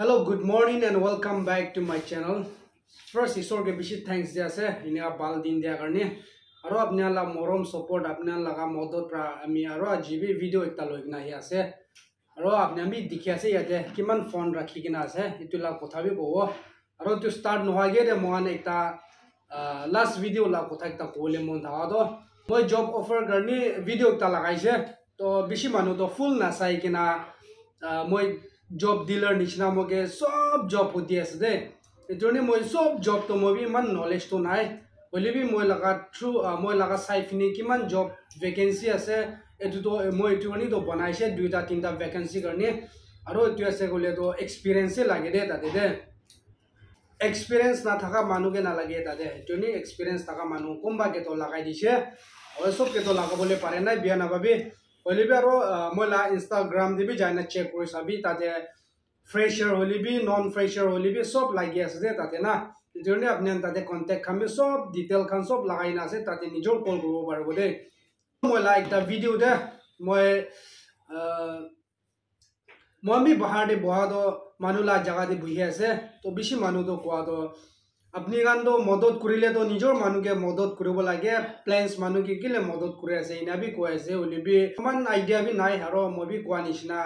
Hello, good morning and welcome back to my channel. First, isor ke bishi thanks dia ase inia bal din dia karne aro apne la morom support apne laga modot pra ami aro ajibi video ekta loigna hi ase aro apne ami dikhi ase yate kiman phone rakhi kina ase itu la kotha bi kobo aro to start no hage de mohan ekta last video la kotha ekta kole mon tha do moi job offer karni video ekta lagaise to bishi manu to full na sai kina moi job dealer nishna moge sob job hoti ase de etoni moi sob job to moi bi man knowledge to nai bole bi moi laga through moi laga sai fini kiman job vacancy ase etu to moi etu ani to banaise duita tinta vacancy karni aro etu ase gole to experience lage de tate de experience na thaka manu ke na lage tate etoni experience thaka manu komba ke to lagai dise aro sob ke to lagabole pare nai bia na babi Olivero mola Instagram de bi jaina check kori sabi tate fresher holibi non fresher holibi sob lagi ase tate na jone apne tate contact khambe sob detail khan sob lagai na ase tate nijor call koribo parbo de mola ekta video de moi momi bahar de boha do manula jaga de buhi ase to bishi manu do kwa do apni gan do modot kurile to nijor manu ke modot kuribo lage plans manu ke kile modot kuri ase ina bi ko ase olibi man idea bi nai haro mobi ko anishna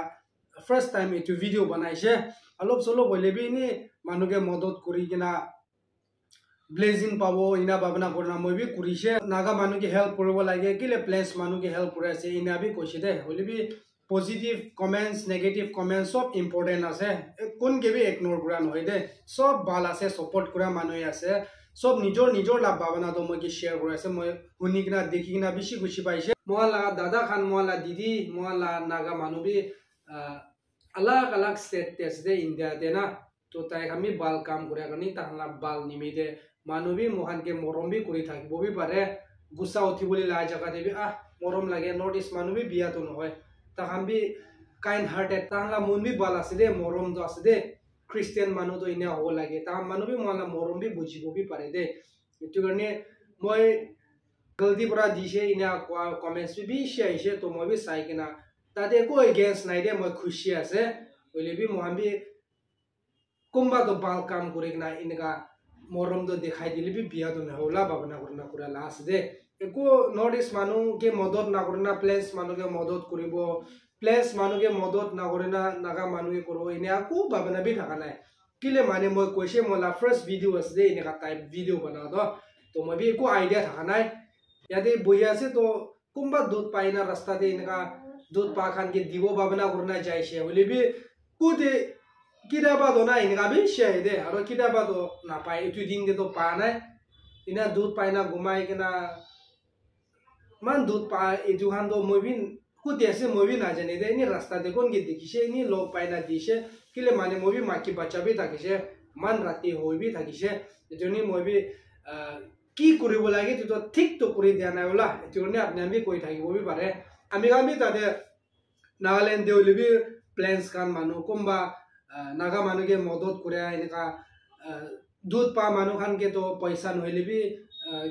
first time etu video banaise alop solo bolebi ni manu ke modot kuri kina blazing pabo ina babna korna mobi kurise naga manu ke help koribo lage kile plans manu ke help kuri ase ina bi koshide olibi positive comments negative comments sob important ase kon ke bi ignore kura noy de sob bal ase support kura manu ase sob nijor la babana do moi ke share kura ase moi huni kina dekhi kina bishi gushi paise moala dada khan moala didi moala naga manu bi alag state test de india de na to tai kami bal kam kura kani tahla bal nimi de manu bi mohan ke morom bi kuri thakibo bi pare gussa uthi boli la jaga de bi morom lage notice manu bi biya to noy tahambi kind hearted tahla mun bi bala side morom do aside christian manu to ina ho lage ta manu bi mala morom bi bujibo bi pare de etu garne moi galdi pura dise ina comments bi share to moi bi sai kina tade ko against nai de moi khushi ase ole bi mohambi kumba to bal kam kore na inga morom do dekhai dile bi biya to na hola babana kurna kura la aside eko notice manu ke modot na korna place manu ke modot koribo place manu ke modot na korena naga manu ke koro ine aku babana bi thaka nai kile mane moi koise mola first video ase de ine ka type video bana do to moi bi ko idea thaka nai yade boya ase to kumba dut paina rasta de ine ka dut pa khan ke dibo babana korna jaise hole bi kude kidaba do na ine ka bi share de aro kidaba do na pai etu din de to pa nai ina dut paina gumai kena man dut pa etu han do movin kude ase movie na jane de ni rasta de kon ge dekise ni log paina dise kile mane movie maki bacha bi takise man rati hoi bi takise joni movie ki koribo lage to thik to kori dia na ola joni apne ami koi thakibo bi pare ami gami tade Nagaland de olibi plans kan manu komba naga manu ke modot kore ineka dut pa manu khan ke to paisa noile bi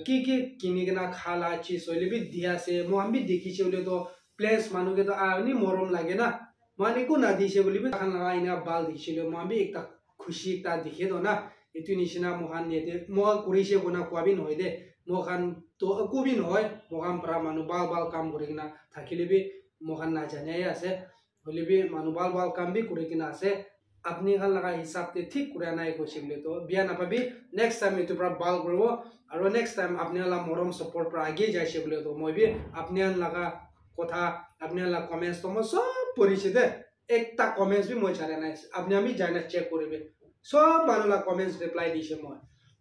ki kini kena khala chi soile bi dia se mo ambi dekhi che ole to place manu ke to ani morom lage na mani ko na di se boli bi khan laga ina bal di chile mo ambi ekta khushi ta dikhe do na etu nishina mohan ne de mo kuri se gona ko abi noide mo khan to ko bi noy mo kam pra manu bal kam kori na thakile bi mo khan na jane ase boli bi manu bal kam bi kori kina ase apni khan laga hisab te thik kura nai ko chimle to bia na pabi next time etu pra bal korbo aro next time apni la morom support pra age jai se bole to moi bi apni laga kotha apni la comments to mo sob poriche de ekta comments bi moi chare nai apni ami jaina check koribe sob manu la comments reply dise moi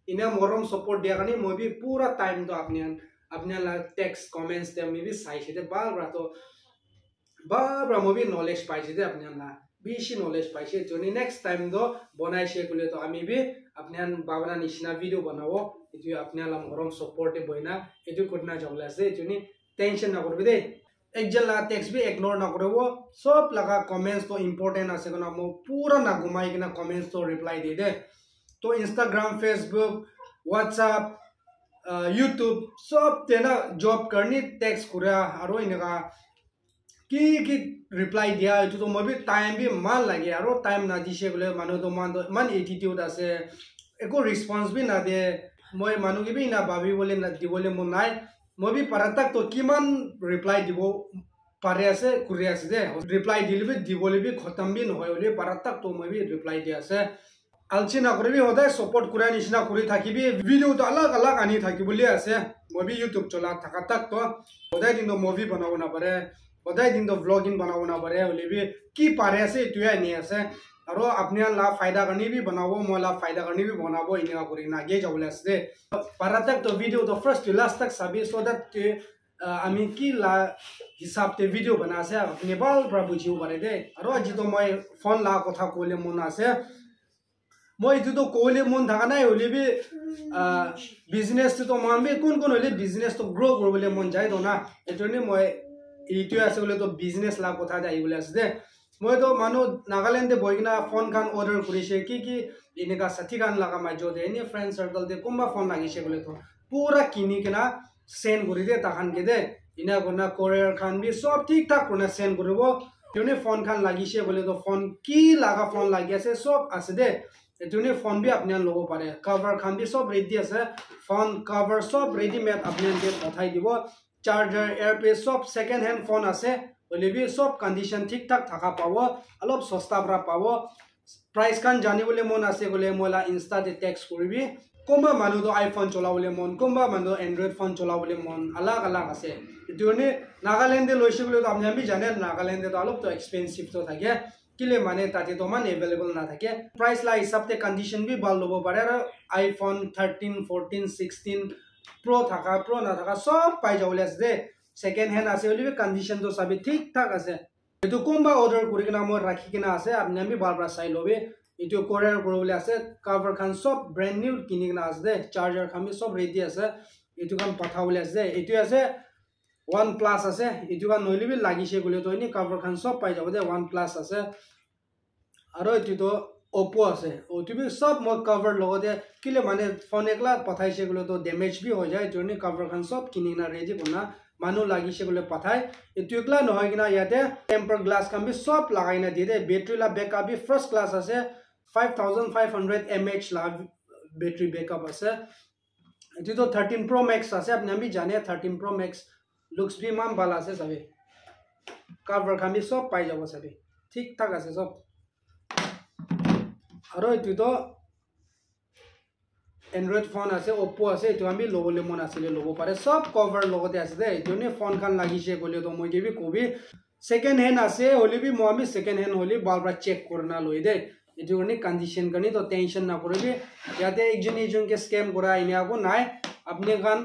ina morom support dia kani moi bi pura time to apni la text comments te mi bi sai se de bal bra to bra moi bi knowledge pai se de apni la bishi knowledge paise joni next time do bonai she kule to ami bi apnian babana nishna video banao etu apnia la morom support e boina etu kotna jongla se joni tension na korbe de ekjal la text bi ignore na korbo sob laga comments to important ase kona mo pura na gumai kina comments to reply de de to Instagram Facebook WhatsApp YouTube sob tena job karni text kura aro inega কি reply দিয়া এইটো মই B time B মান লাগে আৰু time না দিছে বোলে মানুহ তো মান এটিটিউড আছে একো ৰেসপন্স বি না দিয়ে মই মানুহ কি বি না ভাবি বলে না দিবলে মন নাই মই বি পাৰাতাক তো কিমান ৰিপ্লাই দিব পাৰে আছে কৰি আছে দে ৰিপ্লাই দিলে দিবলে বি খতম বি নহয় বলে পাৰাতাক তো মই বি ৰিপ্লাই দি আছে আলচিনা কৰিবি সদায় সাপোৰ্ট কৰা নিচিনা কৰি থাকিবি ভিডিও তো আলাগ আলাগ আনি থাকিবলি আছে মই বি ইউটিউব চলা থাকা তাক তো সদায় দিন মুভি বনাব না পারে সদায় দিন তো ব্লগিং বনাব না পারে হলে বি কি পারে আছে এটোই আনি আছে আৰু আপনি লা ফায়দা কাৰণে বি বনাব মই লা ফায়দা কাৰণে বি বনাব ইনা কৰি নাগে যাবলে আছে পাৰাতাক তো ভিডিও তো ফার্স্ট টু লাস্ট তক সাবি সো দ্যাট আমি কি লা হিসাব তে ভিডিও বনা আছে আপনি বাল পৰা বুজিও পাৰে দে আৰু আজি তো মই ফোন লা কথা কইলে মন আছে মই ইটো তো কইলে মন থাকা নাই হলে বি বিজনেস তো মই কোন হলে বিজনেস তো গ্রো করবলে মন যায় তো না এজন্য মই এইটো আছে বলে তো বিজনেস লা কথা যাই বলে আছে দে মই তো মানুহ নাগালেন্ডে বইকিনা ফোন খান অর্ডার করিছে কি এনেকা 60 খান লাগা মাইজো দে এনি ফ্রেন্ড সার্কেল দে কোনবা ফোন লাগিছে বলে তো পুরা কিনি কিনা সেন্ড করি দে তাখান কে দে ইনা কোনা কোরিয়ার খান বি সব ঠিক ঠাক কোনা সেন্ড করিব তেনে ফোন খান লাগিছে বলে তো ফোন কি লাগা ফোন লাগি আছে সব আছে দে এজন্য ফোন বি আপনি লব পারে কভার খান বি সব রেডি আছে ফোন কভার সব রেডিমেড আপনি কে পঠাই দিব চার্জার এয়ারপিস সব সেকেন্ড হ্যান্ড ফোন আছে বলে বি সব কন্ডিশন ঠিক ঠাক থাকা পাব অলপ সস্তা পৰা পাব প্রাইস খান জানি বলে মন আছে বলে মোলা ইনস্টা তে টেক্সট কৰিবি কোনবা মানুহ তো আইফোন চলাবলে মন কোনবা মানুহ এন্ড্রয়েড ফোন চলাবলে মন আলাগ আলাগ আছে এটোনে নাগাল্যান্ডে লৈছে বলে তো আপনি আমি জানে নাগাল্যান্ডে তো অলপ তো এক্সপেন্সিভ তো থাকে কিলে মানে তাতে তো মান अवेलेबल না থাকে প্রাইস লা হিসাবতে কন্ডিশন বি ভাল লব পারে আর আইফোন 13 14 16 প্রো থাকা প্রো না থাকা সব পাই যাবলে আছে দে সেকেন্ড হ্যান্ড আছে বলে কন্ডিশন তো সবই ঠিক ঠাক আছে এটো কোনবা অর্ডার করি কিনা মই রাখি কিনা আছে আপনি আমি বারবার চাই লবে এটো কোরিয়ার করবলে আছে কভার খান সব ব্র্যান্ড নিউ কিনি কিনা আছে দে চার্জার খান সব রেডি আছে এটো কাম পাঠাবলে আছে এটো আছে OnePlus আছে এটো কাম নইলিবি লাগিছে বলে তো নি কভার খান সব পাই যাব দে OnePlus আছে আৰু এটো তো Oppo আছে ওটিবি সব মই কভার লগতে কিলে মানে ফোন একলা পাঠাইছে বলে তো ড্যামেজ বি হৈ যায় জনি কভার খান সব কিনি না রেডি বনা মানুহ লাগিছে বলে পাঠাই এটো একলা নহয় কিনা ইয়াতে টেম্পার গ্লাস কাম বি সব লাগাই না দিয়ে দে ব্যাটারি লা ব্যাকআপ বি ফার্স্ট ক্লাস আছে 5500 mAh লা ব্যাটারি ব্যাকআপ আছে এটো তো 13 Pro Max আছে আপনি আমি জানে 13 Pro Max লুকস বি মান ভালো আছে সবে কভার কাম বি সব পাই যাব সবে ঠিক ঠাক আছে সব আৰু এটো তো এন্ড্রয়েড ফোন আছে Oppo আছে এটো আমি লবলে মন আছে লব পারে সব কভার লগতে আছে দে এজনে ফোন খান লাগিছে বলে তো মই গবি কবি সেকেন্ড হ্যান্ড আছে হলি বি মই আমি সেকেন্ড হ্যান্ড হলি বারবার চেক করনা লই দে এটো নি কন্ডিশন কানি তো টেনশন না করবি ইয়াতে একজন কে স্ক্যাম করা ইনি আগো নাই আপনি খান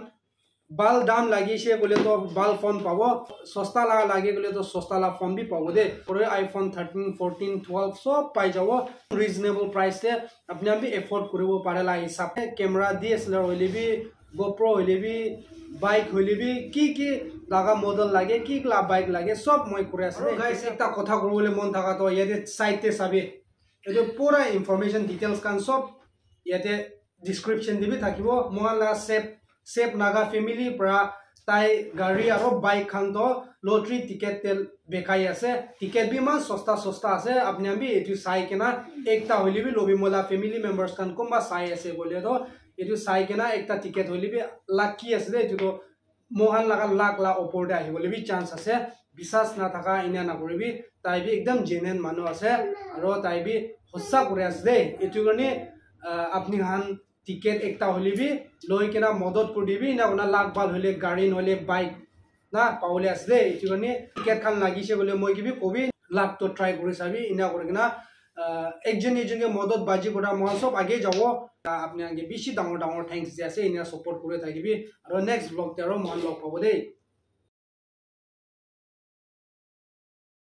বাল দাম লাগিছে বলে তো বাল ফোন পাবো সস্তা লাগে গলে তো সস্তা লা ফোন বি পাবো দে পরে আইফোন 13 14 12 সব পাই যাব রিজনেবল প্রাইস তে আপনি আমি এফোর্ড করিব পারেলা হিসাবে ক্যামেরা DSLR হইলে বি GoPro হইলে বি বাইক হইলে বি কি লাগা মডেল লাগে কি লা বাইক লাগে সব মই করে আছে গাইস একটা কথা করবলে মন থাকা তো ইয়াতে সাইটে সাবে এটো পুরা ইনফরমেশন ডিটেইলস কান সব ইয়াতে ডেসক্রিপশন দিবি থাকিব মোলা safe Naga family pra tai gari aro bike khan to lottery ticket tel bekai ase ticket bi man sosta ase apni ami etu sai kena ekta holi bi lobi mola family members khan komba sai ase bole to etu sai kena ekta ticket holi bi lucky ase de etu to mohan laga lakh la opor de ahi bole bi chance ase bisas na thaka ina na koribi tai bi ekdam genuine manu ase aro tai bi hossa kore ase de etu gone apni han ticket একটা হলি B লই কেনা মদত কৰি দিবি না ওনা লাখ বাল হলে গাড়ী নহলে বাইক না পাওলে আছে দে এটিগনি টিকেট খান লাগিছে বলে মই কিবি কবি লাখ তো ট্রাই কৰি চাবি ইনা কৰি কিনা একজনকে মদত বাজি কৰা মই সব আগে যাব আপনি আগে বেশি ডাঙৰ থ্যাঙ্কস আছে ইনা সাপোৰ্ট কৰি থাকিবি আৰু নেক্সট ব্লগ তে আৰু মন লগ পাব দেই।